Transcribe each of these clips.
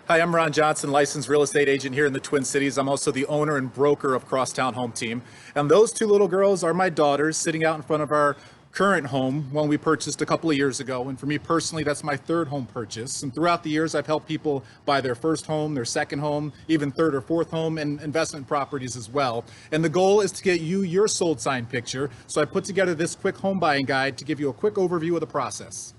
Hi, I'm Ron Johnson, licensed real estate agent here in the Twin Cities. I'm also the owner and broker of Crosstown Home Team. And those two little girls are my daughters sitting out in front of our current home, one we purchased a couple of years ago. And for me personally, that's my third home purchase. And throughout the years, I've helped people buy their first home, their second home, even third or fourth home, and investment properties as well. And the goal is to get you your sold sign picture. So I put together this quick home buying guide to give you a quick overview of the process.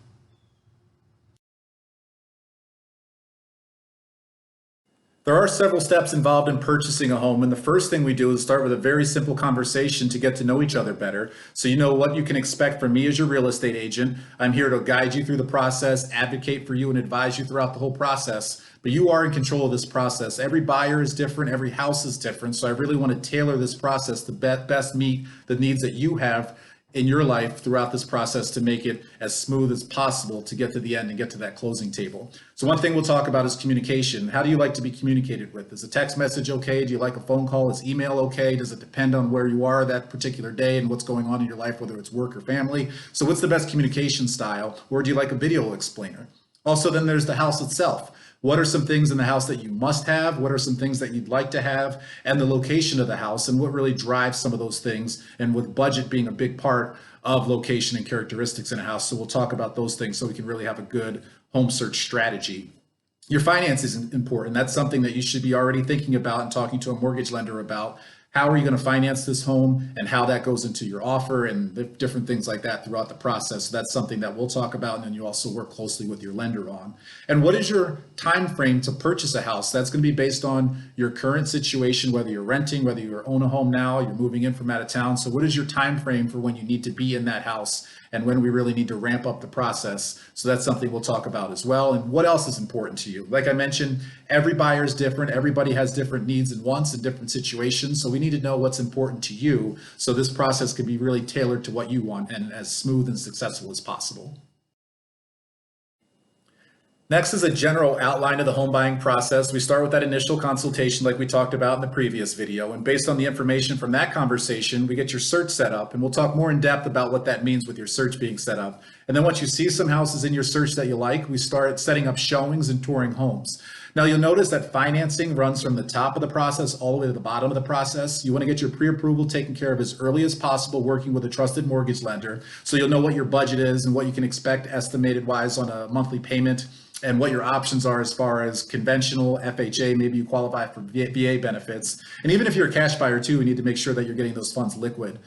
There are several steps involved in purchasing a home, and the first thing we do is start with a very simple conversation to get to know each other better. So you know what you can expect from me as your real estate agent. I'm here to guide you through the process, advocate for you, and advise you throughout the whole process. But you are in control of this process. Every buyer is different, every house is different. So I really want to tailor this process to best meet the needs that you have in your life throughout this process to make it as smooth as possible to get to the end and get to that closing table. So one thing we'll talk about is communication. How do you like to be communicated with? Is a text message okay? Do you like a phone call? Is email okay? Does it depend on where you are that particular day and what's going on in your life, whether it's work or family? So what's the best communication style? Or do you like a video explainer? Also, then there's the house itself. What are some things in the house that you must have? What are some things that you'd like to have? And the location of the house and what really drives some of those things, and with budget being a big part of location and characteristics in a house. So we'll talk about those things so we can really have a good home search strategy. Your finances is important. That's something that you should be already thinking about and talking to a mortgage lender about. How are you going to finance this home and how that goes into your offer and the different things like that throughout the process. So that's something that we'll talk about, and then you also work closely with your lender on. And what is your time frame to purchase a house? That's going to be based on your current situation, whether you're renting, whether you own a home now, you're moving in from out of town. So what is your time frame for when you need to be in that house and when we really need to ramp up the process? So that's something we'll talk about as well. And what else is important to you? Like I mentioned, every buyer is different. Everybody has different needs and wants in different situations. So we need to know what's important to you so this process can be really tailored to what you want and as smooth and successful as possible. Next is a general outline of the home buying process. We start with that initial consultation like we talked about in the previous video. And based on the information from that conversation, we get your search set up. And we'll talk more in depth about what that means with your search being set up. And then once you see some houses in your search that you like, we start setting up showings and touring homes. Now you'll notice that financing runs from the top of the process all the way to the bottom of the process. You want to get your pre-approval taken care of as early as possible, working with a trusted mortgage lender. So you'll know what your budget is and what you can expect estimated wise on a monthly payment, and what your options are as far as conventional, FHA, maybe you qualify for VA benefits. And even if you're a cash buyer too, we need to make sure that you're getting those funds liquid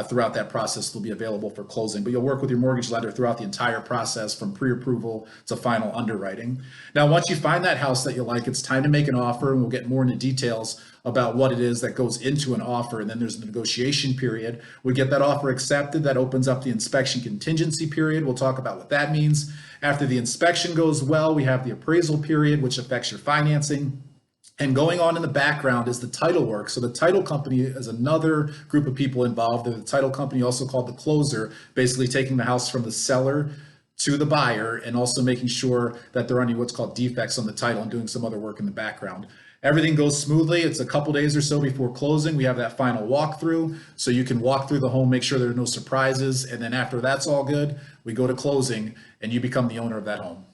throughout that process. They'll be available for closing, but you'll work with your mortgage lender throughout the entire process from pre-approval to final underwriting. Now, once you find that house that you like, it's time to make an offer, and we'll get more into details about what it is that goes into an offer. And then there's the negotiation period. We get that offer accepted. That opens up the inspection contingency period. We'll talk about what that means. After the inspection goes well, we have the appraisal period, which affects your financing. And going on in the background is the title work. So the title company is another group of people involved. The title company, also called the closer, basically taking the house from the seller to the buyer and also making sure that there aren't any what's called defects on the title and doing some other work in the background. Everything goes smoothly. It's a couple days or so before closing. We have that final walkthrough, so you can walk through the home, make sure there are no surprises. And then after that's all good, we go to closing and you become the owner of that home.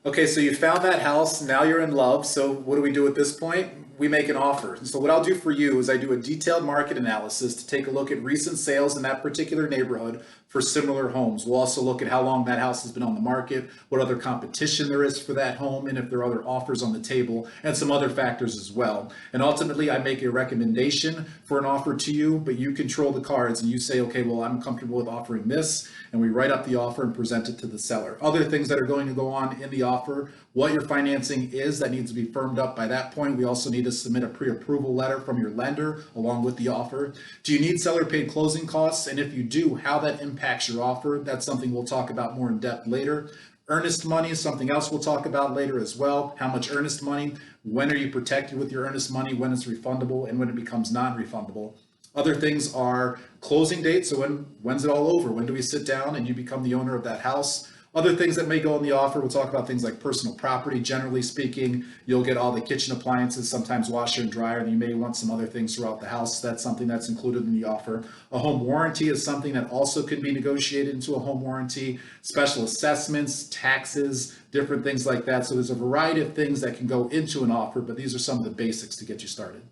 Okay, so you found that house, now you're in love. So what do we do at this point? We make an offer. So what I'll do for you is I do a detailed market analysis to take a look at recent sales in that particular neighborhood for similar homes. We'll also look at how long that house has been on the market, what other competition there is for that home, and if there are other offers on the table, and some other factors as well. And ultimately, I make a recommendation for an offer to you, but you control the cards and you say, okay, well, I'm comfortable with offering this, and we write up the offer and present it to the seller. Other things that are going to go on in the offer, what your financing is that needs to be firmed up by that point. We also need to submit a pre-approval letter from your lender along with the offer. Do you need seller paid closing costs? And if you do, how that impacts your offer. That's something we'll talk about more in depth later. Earnest money is something else we'll talk about later as well. How much earnest money? When are you protected with your earnest money? When it's refundable and when it becomes non-refundable? Other things are closing dates. So when's it all over? When do we sit down and you become the owner of that house? Other things that may go in the offer, we'll talk about things like personal property. Generally speaking, you'll get all the kitchen appliances, sometimes washer and dryer, and you may want some other things throughout the house. That's something that's included in the offer. A home warranty is something that also could be negotiated into a home warranty. Special assessments, taxes, different things like that. So there's a variety of things that can go into an offer, but these are some of the basics to get you started.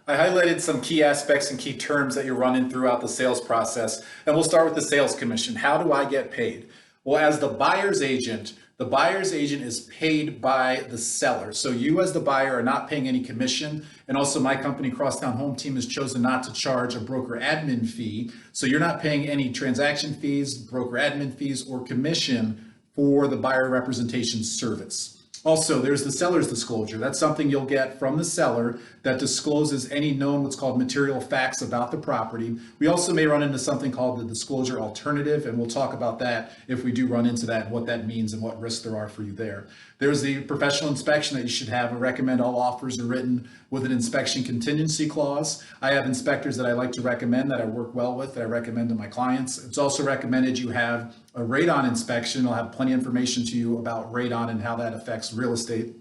I highlighted some key aspects and key terms that you're running throughout the sales process, and we'll start with the sales commission. How do I get paid? Well, as the buyer's agent is paid by the seller. So you as the buyer are not paying any commission. And also my company, Crosstown Home Team, has chosen not to charge a broker admin fee. So you're not paying any transaction fees, broker admin fees, or commission for the buyer representation service. Also, there's the seller's disclosure. That's something you'll get from the seller that discloses any known what's called material facts about the property. We also may run into something called the disclosure alternative, and we'll talk about that if we do run into that, and what that means and what risks there are for you there. There's the professional inspection that you should have. I recommend all offers are written with an inspection contingency clause. I have inspectors that I like to recommend that I work well with, that I recommend to my clients. It's also recommended you have a radon inspection. I'll have plenty of information to you about radon and how that affects real estate.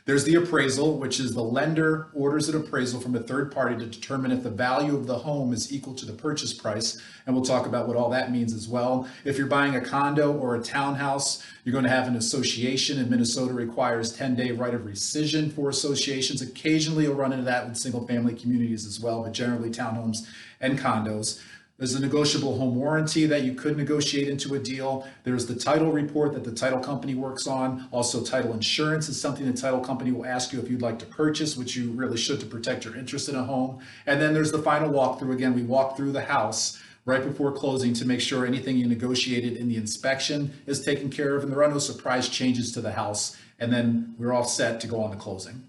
There's the appraisal, which is the lender orders an appraisal from a third party to determine if the value of the home is equal to the purchase price. And we'll talk about what all that means as well. If you're buying a condo or a townhouse, you're going to have an association, and Minnesota requires 10-day right of rescission for associations. Occasionally you'll run into that with single family communities as well, but generally townhomes and condos. There's a negotiable home warranty that you could negotiate into a deal. There's the title report that the title company works on. Also, title insurance is something the title company will ask you if you'd like to purchase, which you really should to protect your interest in a home. And then there's the final walkthrough. Again, we walk through the house right before closing to make sure anything you negotiated in the inspection is taken care of and there are no surprise changes to the house. And then we're all set to go on to closing.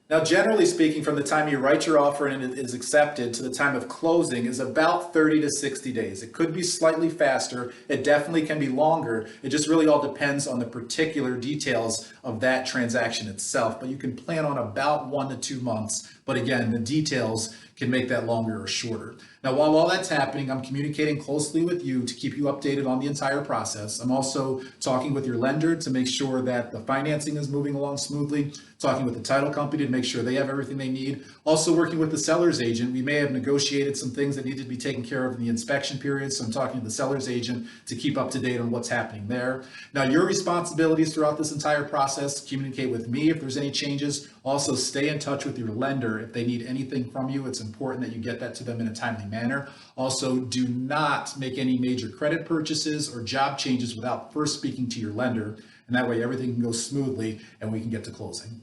Now, generally speaking, from the time you write your offer and it is accepted to the time of closing is about 30 to 60 days. It could be slightly faster. It definitely can be longer. It just really all depends on the particular details of that transaction itself. But you can plan on about 1 to 2 months. But again, the details can make that longer or shorter. Now, while all that's happening, I'm communicating closely with you to keep you updated on the entire process. I'm also talking with your lender to make sure that the financing is moving along smoothly, talking with the title company to make sure they have everything they need. Also working with the seller's agent. We may have negotiated some things that needed to be taken care of in the inspection period, so I'm talking to the seller's agent to keep up to date on what's happening there. Now, your responsibilities throughout this entire process, communicate with me if there's any changes. Also, stay in touch with your lender if they need anything from you. It's important that you get that to them in a timely manner. Also, do not make any major credit purchases or job changes without first speaking to your lender, and that way everything can go smoothly and we can get to closing.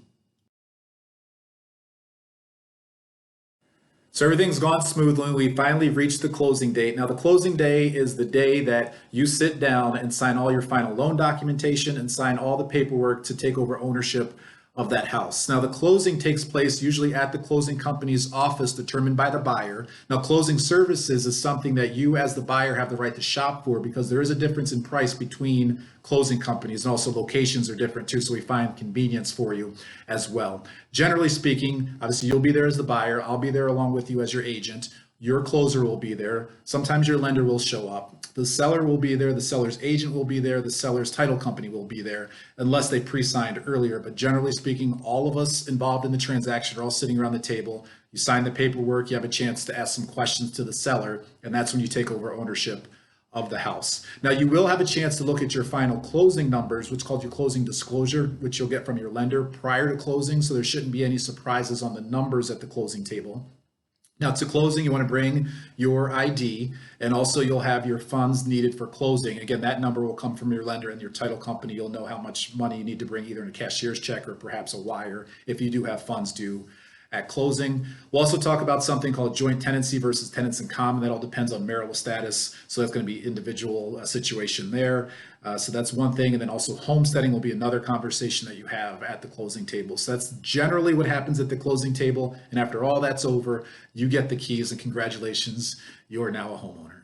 So everything's gone smoothly. We finally reached the closing date. Now, the closing day is the day that you sit down and sign all your final loan documentation and sign all the paperwork to take over ownership of that house. Now, the closing takes place usually at the closing company's office determined by the buyer. Now, closing services is something that you as the buyer have the right to shop for because there is a difference in price between closing companies, and also locations are different too, so we find convenience for you as well. Generally speaking, obviously you'll be there as the buyer, I'll be there along with you as your agent. Your closer will be there. Sometimes your lender will show up. The seller will be there. The seller's agent will be there. The seller's title company will be there unless they pre-signed earlier. But generally speaking, all of us involved in the transaction are all sitting around the table. You sign the paperwork. You have a chance to ask some questions to the seller. And that's when you take over ownership of the house. Now, you will have a chance to look at your final closing numbers, which is called your closing disclosure, which you'll get from your lender prior to closing. So there shouldn't be any surprises on the numbers at the closing table. Now, to closing, you want to bring your ID, and also you'll have your funds needed for closing. Again, that number will come from your lender and your title company. You'll know how much money you need to bring either in a cashier's check or perhaps a wire if you do have funds due at closing. We'll also talk about something called joint tenancy versus tenants in common. That all depends on marital status. So that's going to be individual situation there. So that's one thing. And then also homesteading will be another conversation that you have at the closing table. So that's generally what happens at the closing table. And after all that's over, you get the keys and congratulations, you are now a homeowner.